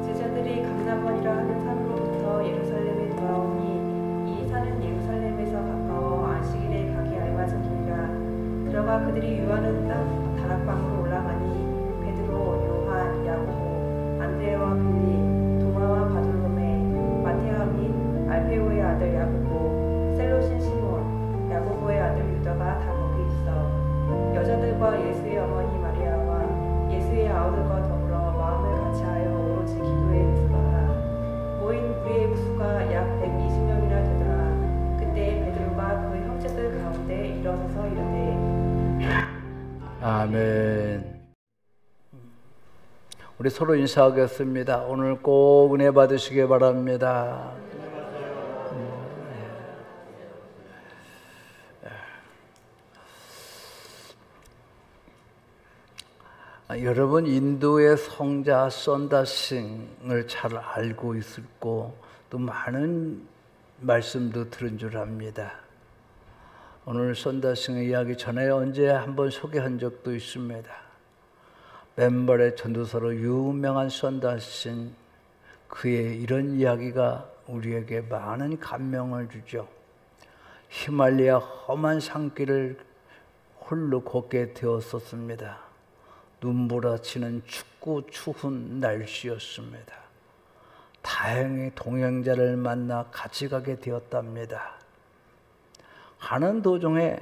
제자들이 감람원이라 하는 산으로부터 예루살렘에 돌아오니 이 산은 예루살렘에서 가까워 안식일에 가기 알맞은 길이라. 들어가 그들이 유하는 땅 다락방으로 올라가니 베드로, 요한, 야고보, 안드레와 빌리, 도마와 바돌로메, 마테아 및 알페오의 아들 야고보, 셀로신 시몬, 야고보의 아들 유다가 다 거기 있어. 여자들과 예수의 어머니 마리아와 예수의 아우들과 더불어 마음을 같이하여 오로지 기도에 들어가라. 모인 무리의 수가 약 120명이나 되더라. 그때 베드로가 그 형제들 가운데 일어서서 이르되 아멘. 우리 서로 인사하겠습니다. 오늘 꼭 은혜 받으시기 바랍니다. 여러분 인도의 성자 선다싱을 잘 알고 있을 거고 또 많은 말씀도 들은 줄 압니다. 오늘 선다싱의 이야기 전에 언제 한번 소개한 적도 있습니다. 맨발의 전도사로 유명한 선다싱, 그의 이런 이야기가 우리에게 많은 감명을 주죠. 히말라야 험한 산길을 홀로 걷게 되었었습니다. 눈부라치는 춥고 추운 날씨였습니다. 다행히 동행자를 만나 같이 가게 되었답니다. 가는 도중에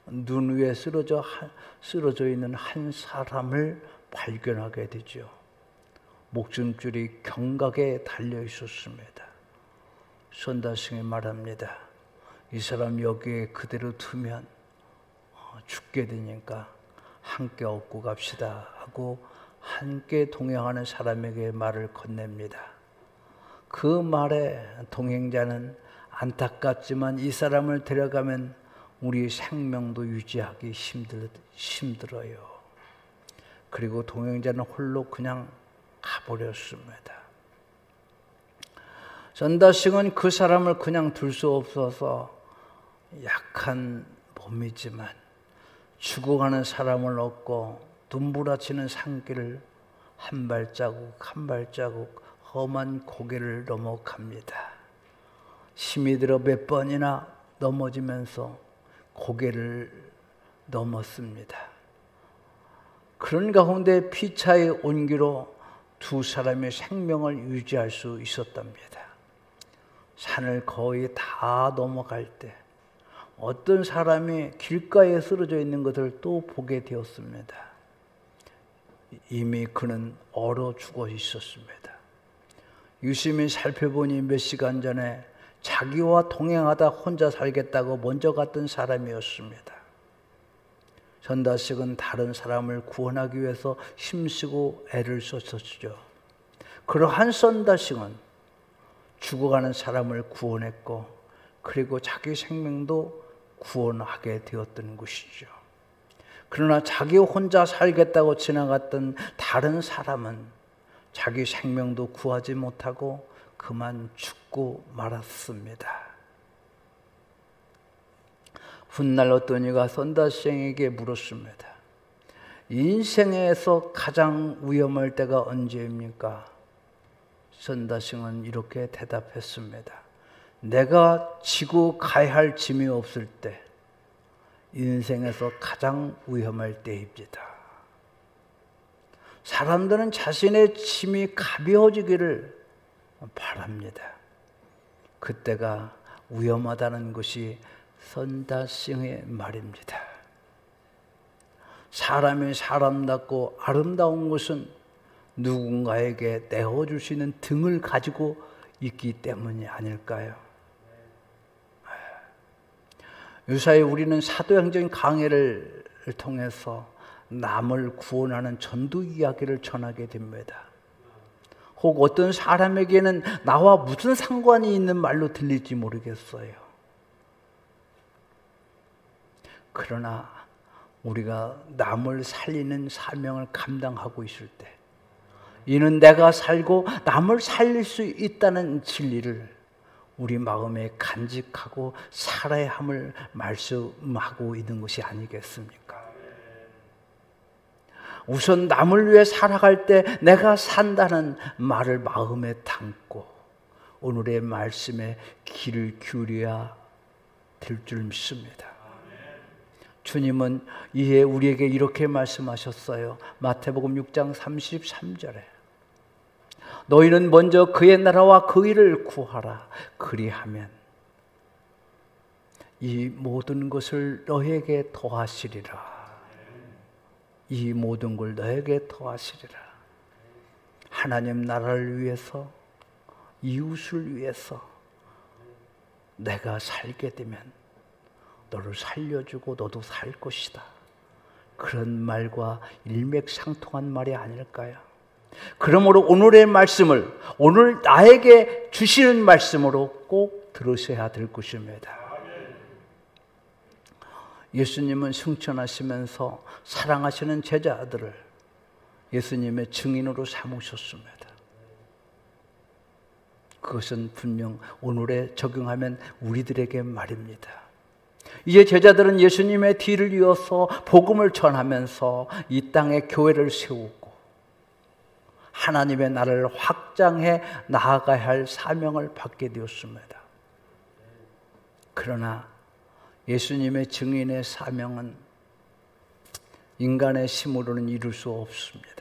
눈 위에 쓰러져 있는 한 사람을 발견하게 되죠. 목숨줄이 경각에 달려 있었습니다. 선다싱이 말합니다. 이 사람 여기에 그대로 두면 죽게 되니까 함께 업고 갑시다 하고 함께 동행하는 사람에게 말을 건넵니다. 그 말에 동행자는 안타깝지만 이 사람을 데려가면 우리 생명도 유지하기 힘들어요. 그리고 동행자는 홀로 그냥 가버렸습니다. 선다싱은 그 사람을 그냥 둘 수 없어서 약한 몸이지만 죽어가는 사람을 얻고 눈부라치는 산길을 한 발자국 한 발자국 험한 고개를 넘어갑니다. 힘이 들어 몇 번이나 넘어지면서 고개를 넘었습니다. 그런 가운데 피차의 온기로 두 사람의 생명을 유지할 수 있었답니다. 산을 거의 다 넘어갈 때 어떤 사람이 길가에 쓰러져 있는 것을 또 보게 되었습니다. 이미 그는 얼어 죽어 있었습니다. 유심히 살펴보니 몇 시간 전에 자기와 동행하다 혼자 살겠다고 먼저 갔던 사람이었습니다. 선다싱은 다른 사람을 구원하기 위해서 힘쓰고 애를 썼었죠. 그러한 선다싱은 죽어가는 사람을 구원했고 그리고 자기 생명도 구원하게 되었던 것이죠. 그러나 자기 혼자 살겠다고 지나갔던 다른 사람은 자기 생명도 구하지 못하고 그만 죽고 말았습니다. 훗날 어떤 이가 선다싱에게 물었습니다. 인생에서 가장 위험할 때가 언제입니까? 선다싱은 이렇게 대답했습니다. 내가 지고 가야 할 짐이 없을 때, 인생에서 가장 위험할 때입니다. 사람들은 자신의 짐이 가벼워지기를 바랍니다. 그때가 위험하다는 것이 선다싱의 말입니다. 사람이 사람답고 아름다운 것은 누군가에게 내어줄 수 있는 등을 가지고 있기 때문이 아닐까요? 유사히 우리는 사도행전 강해를 통해서 남을 구원하는 전도 이야기를 전하게 됩니다. 혹 어떤 사람에게는 나와 무슨 상관이 있는 말로 들릴지 모르겠어요. 그러나 우리가 남을 살리는 사명을 감당하고 있을 때, 이는 내가 살고 남을 살릴 수 있다는 진리를 우리 마음에 간직하고 살아야 함을 말씀하고 있는 것이 아니겠습니까? 우선 남을 위해 살아갈 때 내가 산다는 말을 마음에 담고 오늘의 말씀에 귀를 기울여야 될 줄 믿습니다. 주님은 이에 우리에게 이렇게 말씀하셨어요. 마태복음 6장 33절에 너희는 먼저 그의 나라와 그 일을 구하라. 그리하면 이 모든 것을 너에게 더하시리라. 이 모든 걸 너에게 더하시리라. 하나님 나라를 위해서, 이웃을 위해서 내가 살게 되면 너를 살려주고 너도 살 것이다. 그런 말과 일맥상통한 말이 아닐까요? 그러므로 오늘의 말씀을 오늘 나에게 주시는 말씀으로 꼭 들으셔야 될 것입니다. 예수님은 승천하시면서 사랑하시는 제자들을 예수님의 증인으로 삼으셨습니다. 그것은 분명 오늘에 적용하면 우리들에게 말입니다. 이제 제자들은 예수님의 뒤를 이어서 복음을 전하면서 이 땅에 교회를 세우고 하나님의 나라를 확장해 나아가야 할 사명을 받게 되었습니다. 그러나 예수님의 증인의 사명은 인간의 힘으로는 이룰 수 없습니다.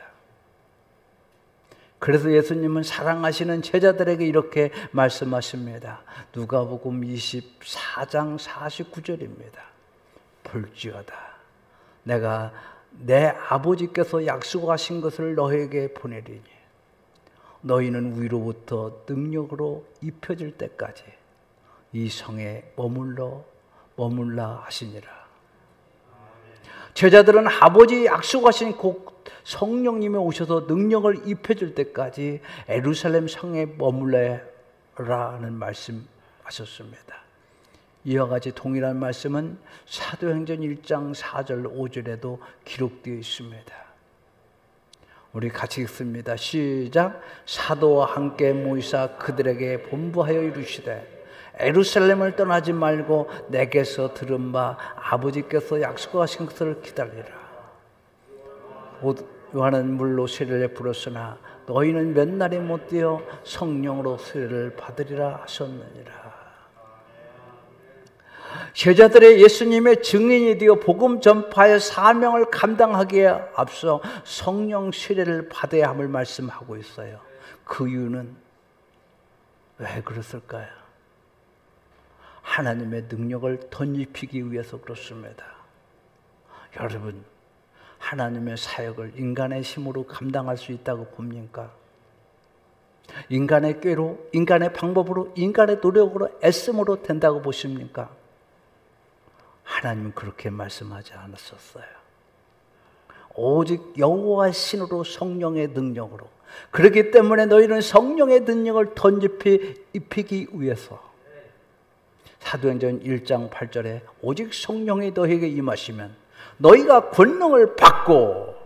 그래서 예수님은 사랑하시는 제자들에게 이렇게 말씀하십니다. 누가복음 24장 49절입니다. 볼지어다 내가 내 아버지께서 약속하신 것을 너에게 보내리니 너희는 위로부터 능력으로 입혀질 때까지 이 성에 머물라 하시니라. 제자들은 아버지 약속하신 곧 성령님이 오셔서 능력을 입혀줄 때까지 예루살렘 성에 머물라라는 말씀하셨습니다. 이와 같이 동일한 말씀은 사도행전 1장 4절 5절에도 기록되어 있습니다. 우리 같이 읽습니다. 시작. 사도와 함께 모이사 그들에게 본부하여 이르시되 예루살렘을 떠나지 말고 내게서 들은 바 아버지께서 약속하신 것을 기다리라. 요한은 물로 세례를 베풀었으나 너희는 몇 날이 못 되어 성령으로 세례를 받으리라 하셨느니라. 제자들의 예수님의 증인이 되어 복음 전파의 사명을 감당하기에 앞서 성령 세례를 받아야 함을 말씀하고 있어요. 그 이유는 왜 그랬을까요? 하나님의 능력을 덧입히기 위해서 그렇습니다. 여러분, 하나님의 사역을 인간의 힘으로 감당할 수 있다고 봅니까? 인간의 꾀로, 인간의 방법으로, 인간의 노력으로, 애씀으로 된다고 보십니까? 하나님은 그렇게 말씀하지 않았었어요. 오직 여호와의 신으로 성령의 능력으로. 그렇기 때문에 너희는 성령의 능력을 덧입히기 위해서 사도행전 1장 8절에 오직 성령이 너희에게 임하시면 너희가 권능을 받고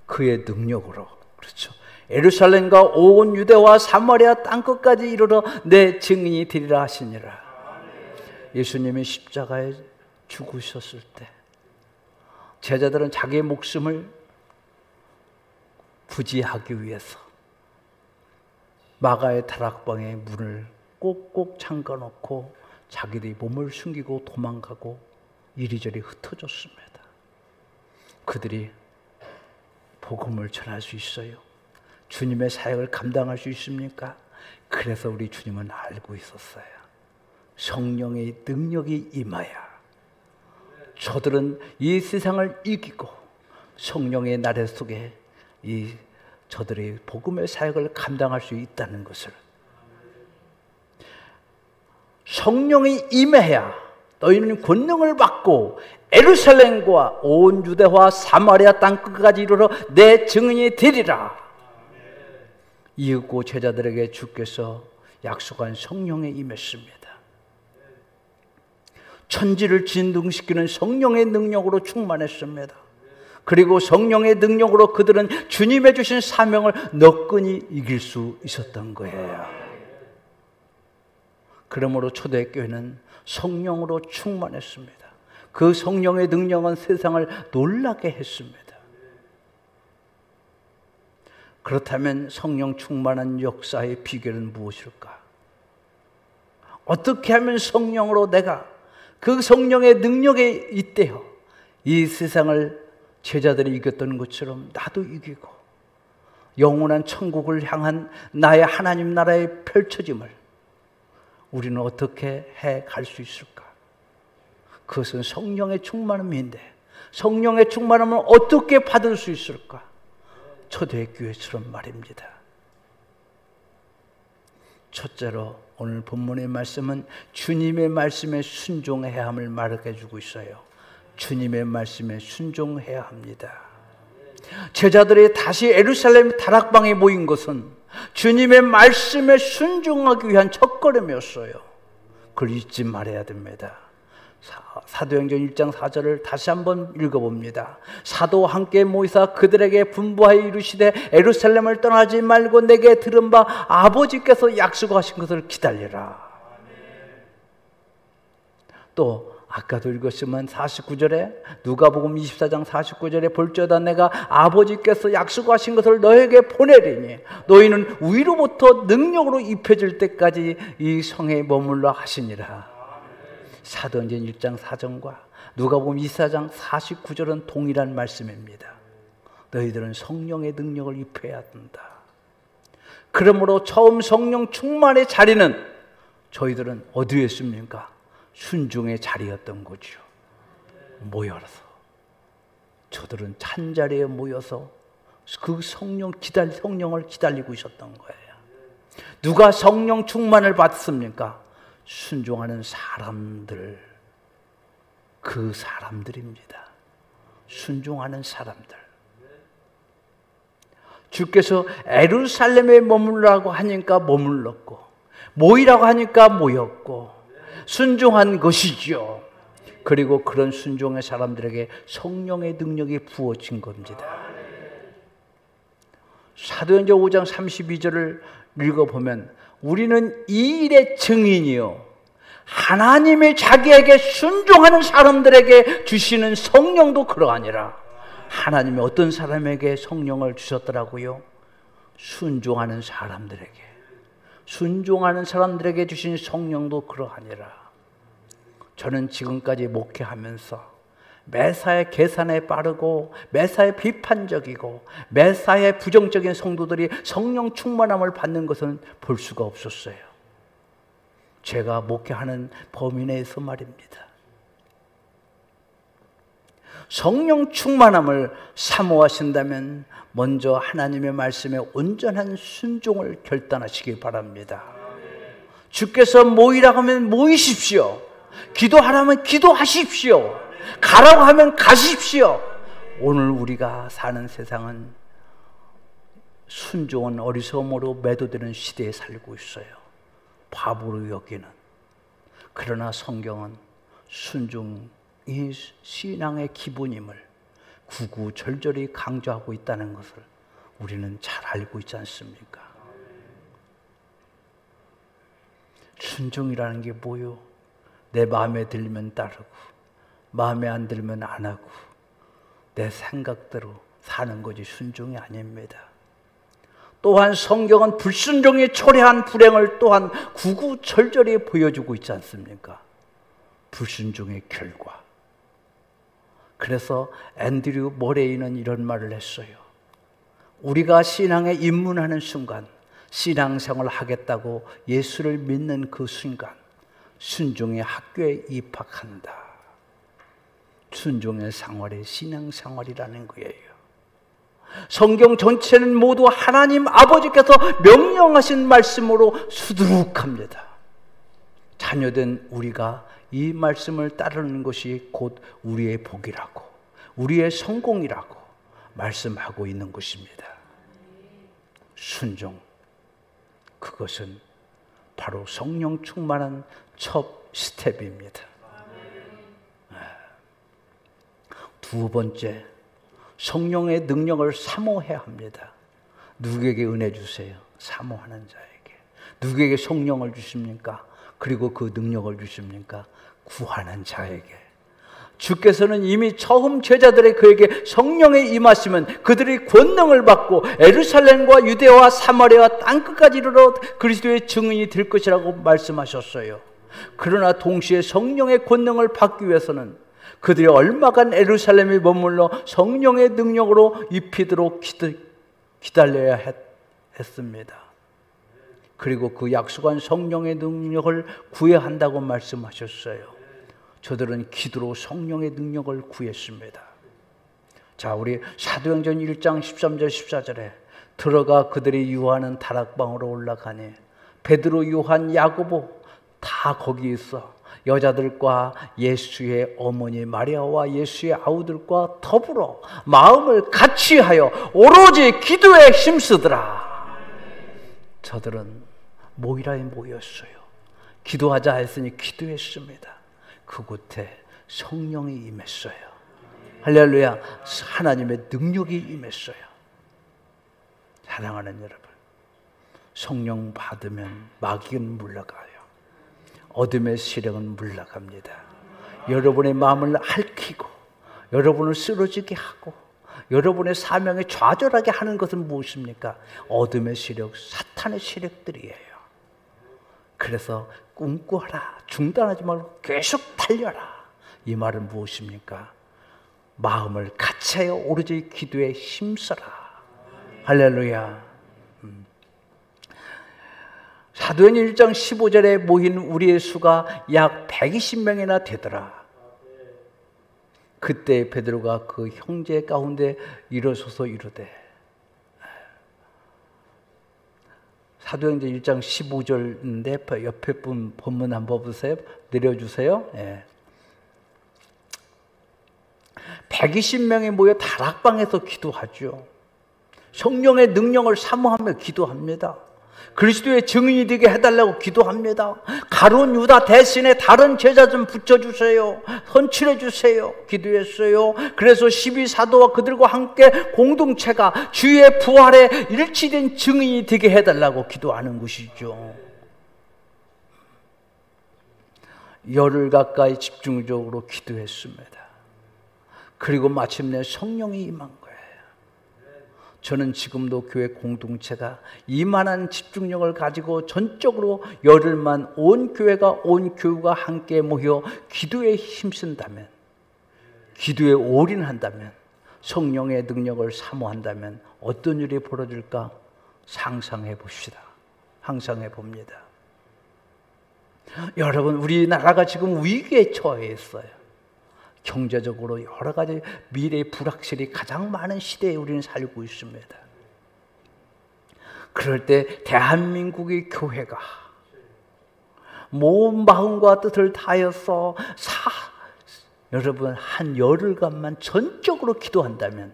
그의 능력으로, 그렇죠, 예루살렘과 온 유대와 사마리아 땅끝까지 이르러 내 증인이 되리라 하시니라. 예수님이 십자가에 죽으셨을 때 제자들은 자기의 목숨을 부지하기 위해서 마가의 다락방에 문을 꼭꼭 잠가놓고 자기들이 몸을 숨기고 도망가고 이리저리 흩어졌습니다. 그들이 복음을 전할 수 있어요? 주님의 사역을 감당할 수 있습니까? 그래서 우리 주님은 알고 있었어요. 성령의 능력이 임하야 저들은 이 세상을 이기고 성령의 나래 속에 저들의 복음의 사역을 감당할 수 있다는 것을, 성령이 임해야 너희는 권능을 받고 예루살렘과 온 유대와 사마리아 땅끝까지 이르러 내 증인이 되리라. 이윽고 제자들에게 주께서 약속한 성령에 임했습니다. 천지를 진동시키는 성령의 능력으로 충만했습니다. 그리고 성령의 능력으로 그들은 주님의 주신 사명을 너끈히 이길 수 있었던 거예요. 그러므로 초대교회는 성령으로 충만했습니다. 그 성령의 능력은 세상을 놀라게 했습니다. 그렇다면 성령 충만한 역사의 비결은 무엇일까? 어떻게 하면 성령으로 내가 그 성령의 능력에 잇대어 이 세상을 제자들이 이겼던 것처럼 나도 이기고 영원한 천국을 향한 나의 하나님 나라의 펼쳐짐을 우리는 어떻게 해 갈 수 있을까? 그것은 성령의 충만함인데 성령의 충만함을 어떻게 받을 수 있을까? 초대교회처럼 말입니다. 첫째로 오늘 본문의 말씀은 주님의 말씀에 순종해야 함을 말해주고 있어요. 주님의 말씀에 순종해야 합니다. 제자들이 다시 예루살렘 다락방에 모인 것은 주님의 말씀에 순종하기 위한 첫걸음이었어요. 그걸 잊지 말아야 됩니다. 사도행전 1장 4절을 다시 한번 읽어봅니다. 사도와 함께 모이사 그들에게 분부하여 이르시되 예루살렘을 떠나지 말고 내게 들은 바 아버지께서 약속하신 것을 기다리라. 또 아까도 읽었지만 49절에 누가복음 24장 49절에 볼지어다 내가 아버지께서 약속하신 것을 너에게 보내리니 너희는 위로부터 능력으로 입혀질 때까지 이 성에 머물러 하시니라. 사도행전 1장 4절과 누가복음 24장 49절은 동일한 말씀입니다. 너희들은 성령의 능력을 입혀야 한다. 그러므로 처음 성령 충만의 자리는 저희들은 어디에 있습니까? 순종의 자리였던 거죠. 모여서 저들은 찬자리에 모여서 그 성령을 기다리고 있었던 거예요. 누가 성령 충만을 받습니까? 순종하는 사람들, 그 사람들입니다. 순종하는 사람들. 주께서 예루살렘에 머물라고 하니까 머물렀고 모이라고 하니까 모였고 순종한 것이죠. 그리고 그런 순종의 사람들에게 성령의 능력이 부어진 겁니다. 사도행전 5장 32절을 읽어보면 우리는 이 일의 증인이요 하나님이 자기에게 순종하는 사람들에게 주시는 성령도 그러하니라. 하나님이 어떤 사람에게 성령을 주셨더라고요? 순종하는 사람들에게 주신 성령도 그러하니라. 저는 지금까지 목회하면서 매사에 계산에 빠르고 매사에 비판적이고 매사에 부정적인 성도들이 성령 충만함을 받는 것은 볼 수가 없었어요. 제가 목회하는 범위 내에서 말입니다. 성령 충만함을 사모하신다면 먼저 하나님의 말씀에 온전한 순종을 결단하시기 바랍니다. 주께서 모이라고 하면 모이십시오. 기도하라면 기도하십시오. 가라고 하면 가십시오. 오늘 우리가 사는 세상은 순종은 어리석음으로 매도되는 시대에 살고 있어요. 바보로 여기는. 그러나 성경은 순종이 신앙의 기본임을 구구절절히 강조하고 있다는 것을 우리는 잘 알고 있지 않습니까? 순종이라는 게 뭐요? 내 마음에 들면 따르고 마음에 안 들면 안 하고 내 생각대로 사는 것이 순종이 아닙니다. 또한 성경은 불순종이 초래한 불행을 또한 구구절절히 보여주고 있지 않습니까? 불순종의 결과. 그래서 앤드류 모레이는 이런 말을 했어요. 우리가 신앙에 입문하는 순간, 신앙생활을 하겠다고 예수를 믿는 그 순간 순종의 학교에 입학한다. 순종의 생활이 신앙생활이라는 거예요. 성경 전체는 모두 하나님 아버지께서 명령하신 말씀으로 수두룩합니다. 자녀된 우리가 이 말씀을 따르는 것이 곧 우리의 복이라고, 우리의 성공이라고 말씀하고 있는 것입니다. 순종, 그것은 바로 성령 충만한 첫 스텝입니다. 두 번째, 성령의 능력을 사모해야 합니다. 누구에게 은혜 주세요? 사모하는 자에게. 누구에게 성령을 주십니까? 그리고 그 능력을 주십니까? 구하는 자에게. 주께서는 이미 처음 제자들의 그에게 성령의 임하시면 그들이 권능을 받고 예루살렘과 유대와 사마리아 땅끝까지 이르러 그리스도의 증인이 될 것이라고 말씀하셨어요. 그러나 동시에 성령의 권능을 받기 위해서는 그들이 얼마간 예루살렘에 머물러 성령의 능력으로 입히도록 기다려야 했습니다. 그리고 그 약속한 성령의 능력을 구해야 한다고 말씀하셨어요. 저들은 기도로 성령의 능력을 구했습니다. 자, 우리 사도행전 1장 13절 14절에 들어가 그들이 유하는 다락방으로 올라가니 베드로, 요한, 야고보 다 거기 있어 여자들과 예수의 어머니 마리아와 예수의 아우들과 더불어 마음을 같이 하여 오로지 기도에 힘쓰더라. 저들은 모이라에 모였어요. 기도하자 했으니 기도했습니다. 그곳에 성령이 임했어요. 할렐루야. 하나님의 능력이 임했어요. 사랑하는 여러분, 성령 받으면 마귀는 물러가요. 어둠의 세력은 물러갑니다. 여러분의 마음을 핥히고 여러분을 쓰러지게 하고 여러분의 사명에 좌절하게 하는 것은 무엇입니까? 어둠의 세력, 사탄의 세력들이에요. 그래서 꿈꾸어라, 중단하지 말고 계속 달려라. 이 말은 무엇입니까? 마음을 같이 하여 오로지 기도에 힘써라. 할렐루야. 사도행전 1장 15절에 모인 우리의 수가 약 120명이나 되더라. 그때 베드로가 그 형제 가운데 일어서서 이르되, 사도행전 1장 15절인데 옆에 분 본문 한번 보세요. 내려주세요. 120명이 모여 다락방에서 기도하죠. 성령의 능력을 사모하며 기도합니다. 그리스도의 증인이 되게 해달라고 기도합니다. 가룟 유다 대신에 다른 제자 좀 붙여주세요. 선출해 주세요. 기도했어요. 그래서 12사도와 그들과 함께 공동체가 주의 부활에 일치된 증인이 되게 해달라고 기도하는 것이죠. 열흘 가까이 집중적으로 기도했습니다. 그리고 마침내 성령이 임한 거예요. 저는 지금도 교회 공동체가 이만한 집중력을 가지고 전적으로 열흘만 온 교우가 함께 모여 기도에 힘쓴다면, 기도에 올인한다면, 성령의 능력을 사모한다면 어떤 일이 벌어질까 상상해 봅시다. 상상해 봅니다. 여러분, 우리나라가 지금 위기에 처해 있어요. 경제적으로 여러 가지 미래의 불확실이 가장 많은 시대에 우리는 살고 있습니다. 그럴 때 대한민국의 교회가 모든 마음과 뜻을 다해서 여러분 한 열흘간만 전적으로 기도한다면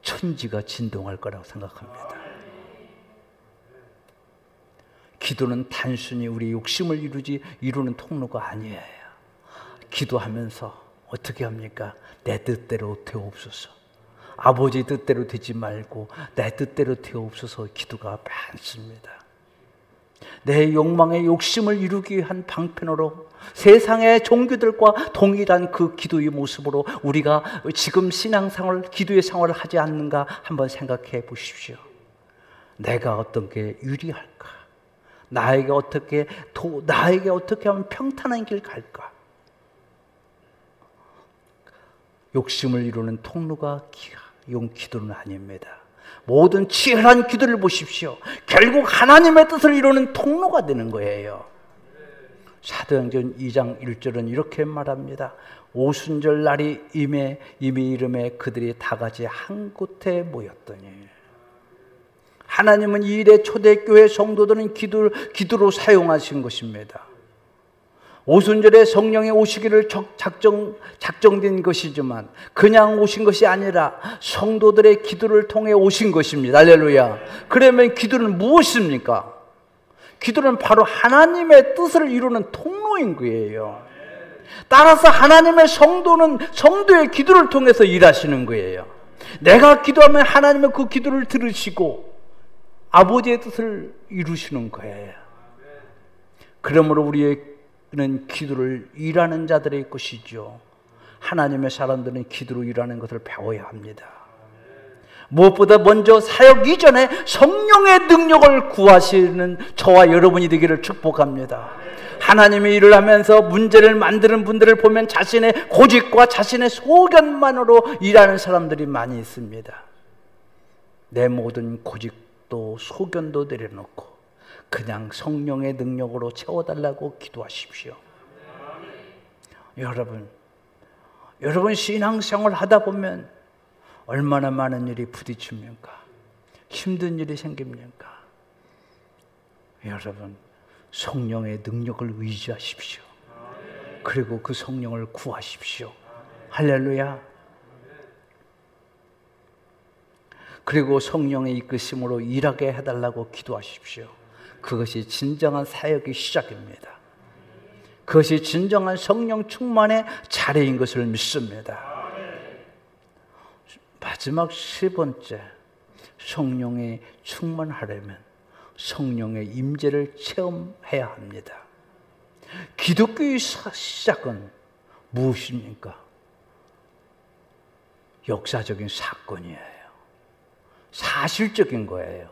천지가 진동할 거라고 생각합니다. 기도는 단순히 우리 욕심을 이루는 통로가 아니에요. 기도하면서 어떻게 합니까? 내 뜻대로 되옵소서. 아버지 뜻대로 되지 말고 내 뜻대로 되옵소서. 기도가 많습니다. 내 욕망의 욕심을 이루기 위한 방편으로 세상의 종교들과 동일한 그 기도의 모습으로 우리가 지금 신앙생활, 기도의 생활을 하지 않는가 한번 생각해 보십시오. 내가 어떤 게 유리할까? 나에게 어떻게 하면 평탄한 길 갈까? 욕심을 이루는 통로가 기도는 아닙니다. 모든 치열한 기도를 보십시오. 결국 하나님의 뜻을 이루는 통로가 되는 거예요. 사도행전 2장 1절은 이렇게 말합니다. 오순절 날이 이미 이름에 그들이 다 같이 한 곳에 모였더니. 하나님은 이 일에 초대교회 성도들은 기도로 사용하신 것입니다. 오순절에 성령이 오시기를 작정된 것이지만 그냥 오신 것이 아니라 성도들의 기도를 통해 오신 것입니다. 할렐루야. 그러면 기도는 무엇입니까? 기도는 바로 하나님의 뜻을 이루는 통로인 거예요. 따라서 하나님의 성도는 성도의 기도를 통해서 일하시는 거예요. 내가 기도하면 하나님은 그 기도를 들으시고 아버지의 뜻을 이루시는 거예요. 그러므로 우리는 기도를 일하는 자들의 것이죠. 하나님의 사람들은 기도로 일하는 것을 배워야 합니다. 무엇보다 먼저 사역 이전에 성령의 능력을 구하시는 저와 여러분이 되기를 축복합니다. 하나님의 일을 하면서 문제를 만드는 분들을 보면 자신의 고집과 자신의 소견만으로 일하는 사람들이 많이 있습니다. 내 모든 고집도 소견도 내려놓고 그냥 성령의 능력으로 채워달라고 기도하십시오. 여러분 신앙생활 하다 보면 얼마나 많은 일이 부딪힙니까? 힘든 일이 생깁니까? 여러분 성령의 능력을 의지하십시오. 그리고 그 성령을 구하십시오. 할렐루야. 그리고 성령의 이끄심으로 일하게 해달라고 기도하십시오. 그것이 진정한 사역의 시작입니다. 그것이 진정한 성령 충만의 자리인 것을 믿습니다. 마지막 10번째, 성령에 충만하려면 성령의 임재를 체험해야 합니다. 기독교의 시작은 무엇입니까? 역사적인 사건이에요. 사실적인 거예요.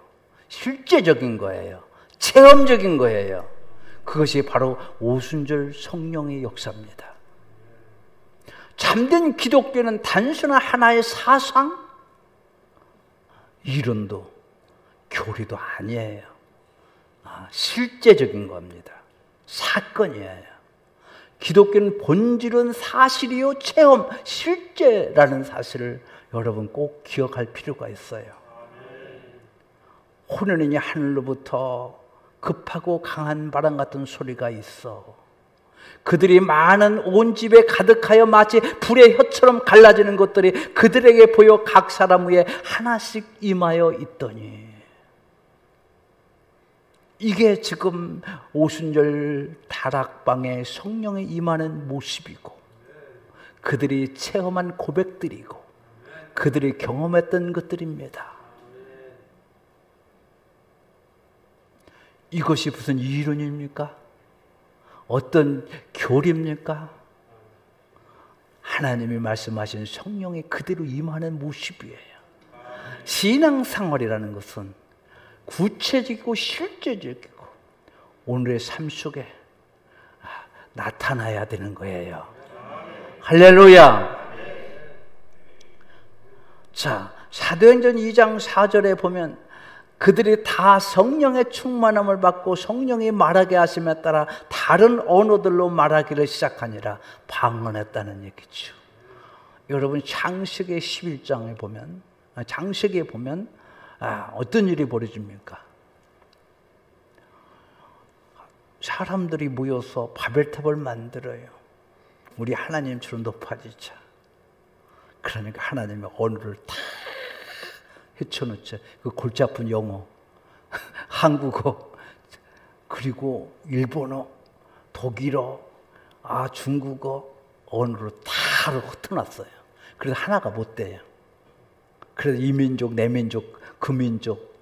실제적인 거예요. 체험적인 거예요. 그것이 바로 오순절 성령의 역사입니다. 참된 기독교는 단순한 하나의 사상, 이론도 교리도 아니에요. 실제적인 겁니다. 사건이에요. 기독교는 본질은 사실이요, 체험, 실제라는 사실을 여러분 꼭 기억할 필요가 있어요. 호련히 하늘로부터 급하고 강한 바람 같은 소리가 있어. 그들이 많은 온 집에 가득하여 마치 불의 혀처럼 갈라지는 것들이 그들에게 보여 각 사람 위에 하나씩 임하여 있더니, 이게 지금 오순절 다락방에 성령이 임하는 모습이고 그들이 체험한 고백들이고 그들이 경험했던 것들입니다. 이것이 무슨 이론입니까? 어떤 교리입니까? 하나님이 말씀하신 성령이 그대로 임하는 모습이에요. 신앙생활이라는 것은 구체적이고 실제적이고 오늘의 삶 속에 나타나야 되는 거예요. 할렐루야. 자, 사도행전 2장 4절에 보면 그들이 다 성령의 충만함을 받고 성령이 말하게 하심에 따라 다른 언어들로 말하기를 시작하니라 방언했다는 얘기죠. 여러분 창세기 11장에 보면, 창세기에 보면 어떤 일이 벌어집니까? 사람들이 모여서 바벨탑을 만들어요. 우리 하나님처럼 높아지자. 그러니까 하나님의 언어를 다 헤쳐놓죠. 그 골치 아픈 영어, 한국어, 그리고 일본어, 독일어, 중국어 언어로 다 흩어놨어요. 그래서 하나가 못 돼요. 그래서 이 민족, 내 민족, 그 민족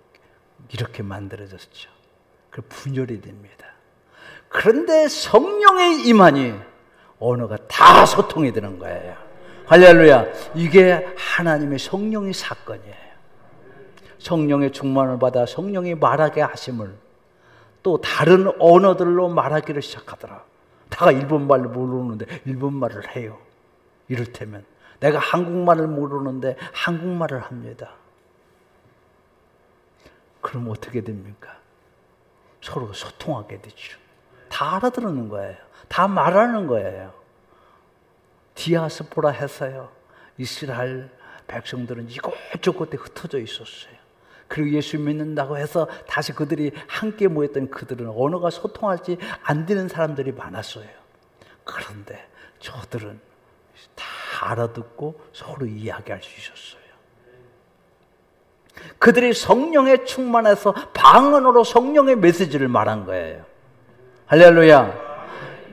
이렇게 만들어졌죠. 그 분열이 됩니다. 그런데 성령의 임하니 언어가 다 소통이 되는 거예요. 할렐루야. 이게 하나님의 성령의 사건이에요. 성령의 충만을 받아 성령이 말하게 하심을 또 다른 언어들로 말하기를 시작하더라. 다가 일본말을 모르는데 일본말을 해요. 이를테면 내가 한국말을 모르는데 한국말을 합니다. 그럼 어떻게 됩니까? 서로 소통하게 되죠. 다 알아들는 거예요. 다 말하는 거예요. 디아스포라 해서요. 이스라엘 백성들은 이곳저곳에 흩어져 있었어요. 그리고 예수 믿는다고 해서 다시 그들이 함께 모였던 그들은 언어가 소통하지 안 되는 사람들이 많았어요. 그런데 저들은 다 알아듣고 서로 이야기할 수 있었어요. 그들이 성령에 충만해서 방언으로 성령의 메시지를 말한 거예요. 할렐루야.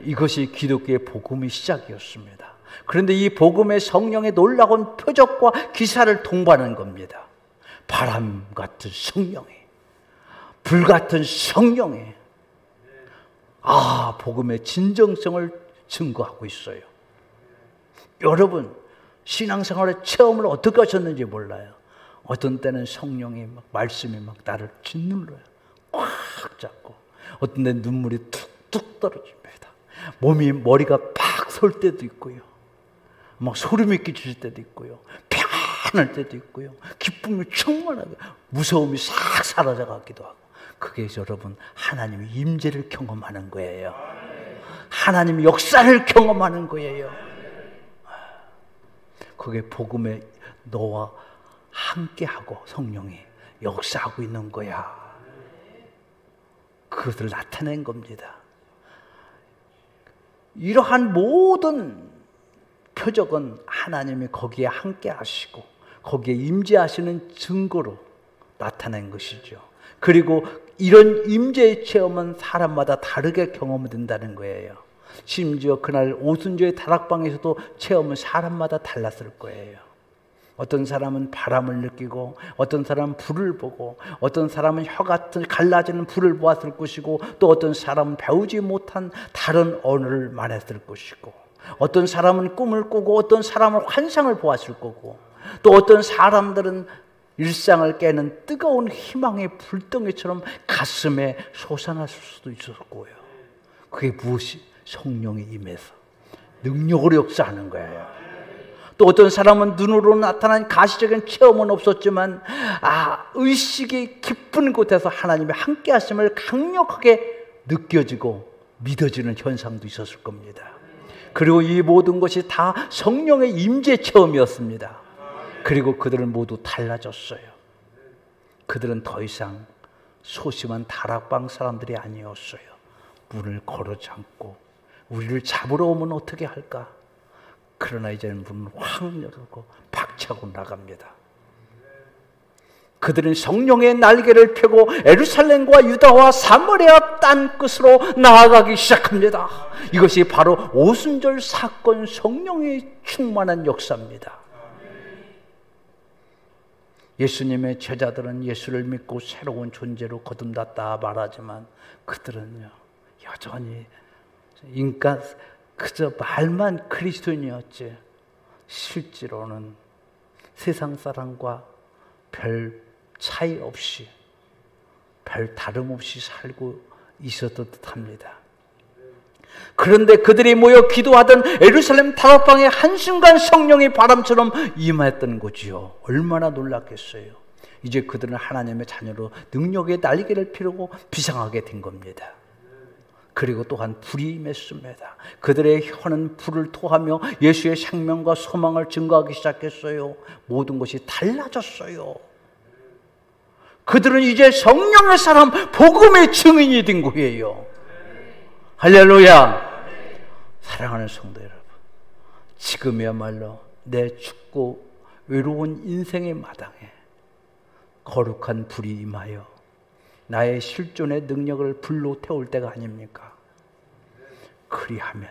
이것이 기독교의 복음의 시작이었습니다. 그런데 이 복음의 성령의 놀라운 표적과 기사를 동반한 겁니다. 바람 같은 성령이, 불 같은 성령이 복음의 진정성을 증거하고 있어요. 여러분 신앙생활의 체험을 어떻게 하셨는지 몰라요. 어떤 때는 성령이 막 말씀이 막 나를 짓눌러요. 꽉 잡고. 어떤 때는 눈물이 툭툭 떨어집니다. 머리가 팍 설 때도 있고요. 막 소름이 끼칠 때도 있고요. 편할 때도 있고요. 기쁨이 충만하고 무서움이 싹 사라져 가기도 하고. 그게 여러분 하나님의 임재를 경험하는 거예요. 하나님의 역사를 경험하는 거예요. 그게 복음에 너와 함께하고 성령이 역사하고 있는 거야. 그것을 나타낸 겁니다. 이러한 모든 표적은 하나님이 거기에 함께 하시고 거기에 임재하시는 증거로 나타낸 것이죠. 그리고 이런 임재의 체험은 사람마다 다르게 경험된다는 거예요. 심지어 그날 오순절의 다락방에서도 체험은 사람마다 달랐을 거예요. 어떤 사람은 바람을 느끼고, 어떤 사람은 불을 보고, 어떤 사람은 혀 같은 갈라지는 불을 보았을 것이고, 또 어떤 사람은 배우지 못한 다른 언어를 말했을 것이고, 어떤 사람은 꿈을 꾸고, 어떤 사람은 환상을 보았을 거고, 또 어떤 사람들은 일상을 깨는 뜨거운 희망의 불덩이처럼 가슴에 솟아났을 수도 있었을 거예요. 그게 무엇이? 성령이 임해서 능력으로 역사하는 거예요. 또 어떤 사람은 눈으로 나타난 가시적인 체험은 없었지만 의식이 깊은 곳에서 하나님의 함께 하심을 강력하게 느껴지고 믿어지는 현상도 있었을 겁니다. 그리고 이 모든 것이 다 성령의 임재 체험이었습니다. 그리고 그들은 모두 달라졌어요. 그들은 더 이상 소심한 다락방 사람들이 아니었어요. 문을 걸어 잠고 우리를 잡으러 오면 어떻게 할까? 그러나 이제는 문을 확 열고 박차고 나갑니다. 그들은 성령의 날개를 펴고 예루살렘과 유다와 사마리아 땅 끝으로 나아가기 시작합니다. 이것이 바로 오순절 사건 성령의 충만한 역사입니다. 예수님의 제자들은 예수를 믿고 새로운 존재로 거듭났다 말하지만 그들은요 여전히 인간 그저 말만 그리스도인이었지 실제로는 세상 사람과 별 차이 없이 별 다름없이 살고 있었던 듯합니다. 그런데 그들이 모여 기도하던 예루살렘 다락방에 한순간 성령이 바람처럼 임했던 거지요. 얼마나 놀랐겠어요. 이제 그들은 하나님의 자녀로 능력의 날개를 펴고 비상하게 된 겁니다. 그리고 또한 불이 임했습니다. 그들의 혀는 불을 토하며 예수의 생명과 소망을 증거하기 시작했어요. 모든 것이 달라졌어요. 그들은 이제 성령의 사람, 복음의 증인이 된 거예요. 할렐루야. 사랑하는 성도 여러분, 지금이야말로 내 춥고 외로운 인생의 마당에 거룩한 불이 임하여 나의 실존의 능력을 불로 태울 때가 아닙니까? 그리하면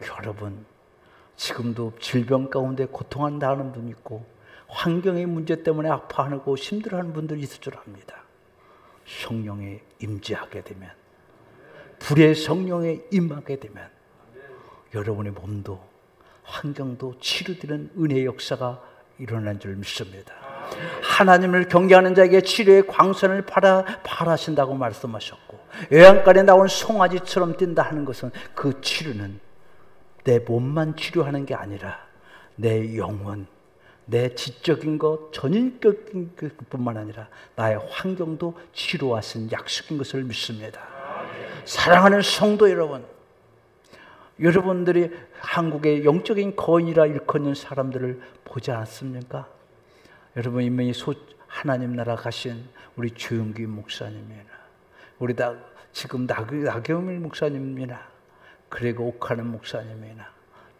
여러분 지금도 질병 가운데 고통한다는 분 있고 환경의 문제 때문에 아파하고 힘들어하는 분들이 있을 줄 압니다. 성령에 임재하게 되면, 불의 성령에 임하게 되면 여러분의 몸도 환경도 치료되는 은혜의 역사가 일어난 줄 믿습니다. 하나님을 경외하는 자에게 치료의 광선을 발하신다고 말씀하셨고, 외양간에 나온 송아지처럼 뛴다 하는 것은 그 치료는 내 몸만 치료하는 게 아니라 내 영혼, 내 지적인 것, 전인격인 것뿐만 아니라 나의 환경도 치료하신 약속인 것을 믿습니다. 사랑하는 성도 여러분, 여러분들이 한국의 영적인 거인이라 일컫는 사람들을 보지 않습니까? 여러분 인명이 하나님 나라 가신 우리 조영기 목사님이나 우리 지금 나경일 목사님이나 그리고 옥하는 목사님이나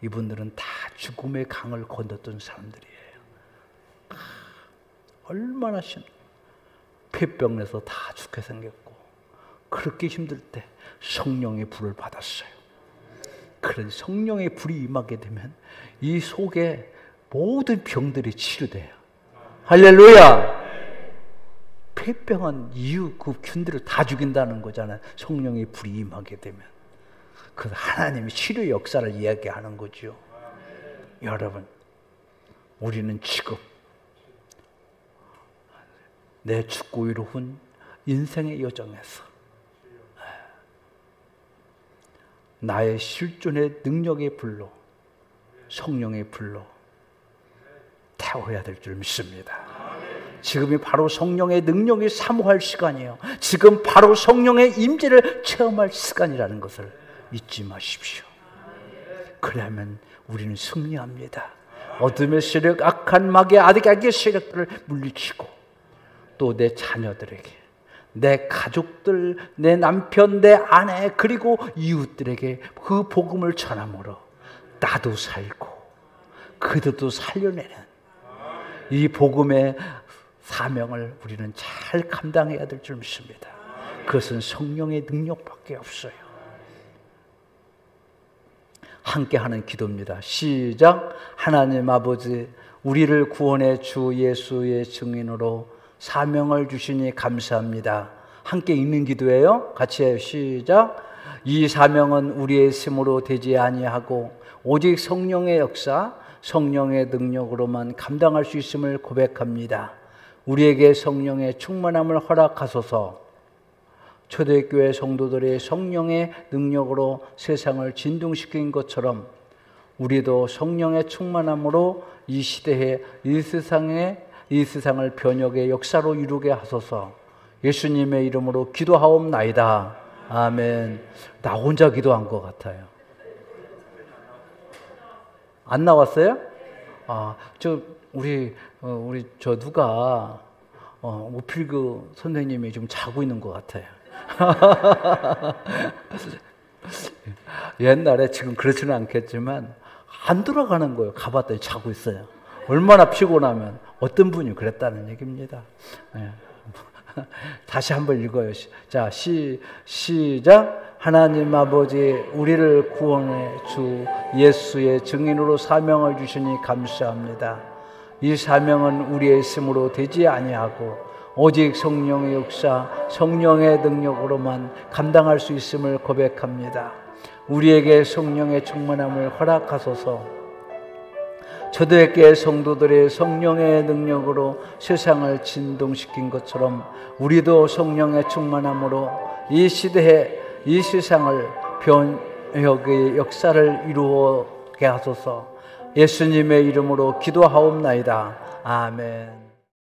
이분들은 다 죽음의 강을 건넜던 사람들이에요. 얼마나 폐병에서 다 죽게 생겼고 그렇게 힘들 때 성령의 불을 받았어요. 그런 성령의 불이 임하게 되면 이 속에 모든 병들이 치료돼요. 할렐루야. 폐병은 이유 그 균들을 다 죽인다는 거잖아요. 성령의 불이 임하게 되면. 그 하나님의 치료 역사를 이야기하는 거죠. 여러분, 우리는 지금 내 죽고 이루은 인생의 여정에서 나의 실존의 능력의 불로, 성령의 불로 태워야 될 줄 믿습니다. 지금이 바로 성령의 능력이 사모할 시간이에요. 지금 바로 성령의 임재를 체험할 시간이라는 것을 잊지 마십시오. 그러면 우리는 승리합니다. 어둠의 세력, 악한 마귀의 악의 세력들을 물리치고 또 내 자녀들에게, 내 가족들, 내 남편, 내 아내, 그리고 이웃들에게 그 복음을 전함으로 나도 살고 그들도 살려내는 이 복음의 사명을 우리는 잘 감당해야 될 줄 믿습니다. 그것은 성령의 능력밖에 없어요. 함께하는 기도입니다. 시작. 하나님 아버지, 우리를 구원해 주 예수의 증인으로 사명을 주시니 감사합니다. 함께 읽는 기도예요. 같이 해요. 시작. 이 사명은 우리의 힘으로 되지 아니하고 오직 성령의 역사, 성령의 능력으로만 감당할 수 있음을 고백합니다. 우리에게 성령의 충만함을 허락하소서. 초대교회 성도들의 성령의 능력으로 세상을 진동시킨 것처럼 우리도 성령의 충만함으로 이 시대에 이 세상을 변혁의 역사로 이루게 하소서. 예수님의 이름으로 기도하옵나이다. 아멘. 나 혼자 기도한 것 같아요. 안 나왔어요? 우리 누가 오필그 선생님이 좀 자고 있는 것 같아요. 옛날에, 지금 그렇지는 않겠지만 안 돌아가는 거예요. 가봤더니 자고 있어요. 얼마나 피곤하면. 어떤 분이 그랬다는 얘기입니다. 다시 한번 읽어요. 자, 시작. 하나님 아버지, 우리를 구원해 주 예수의 증인으로 사명을 주시니 감사합니다. 이 사명은 우리의 힘으로 되지 아니하고 오직 성령의 역사, 성령의 능력으로만 감당할 수 있음을 고백합니다. 우리에게 성령의 충만함을 허락하소서. 초대교회 성도들의 성령의 능력으로 세상을 진동시킨 것처럼 우리도 성령의 충만함으로 이 시대에 이 세상을 변혁의 역사를 이루게 하소서. 예수님의 이름으로 기도하옵나이다. 아멘.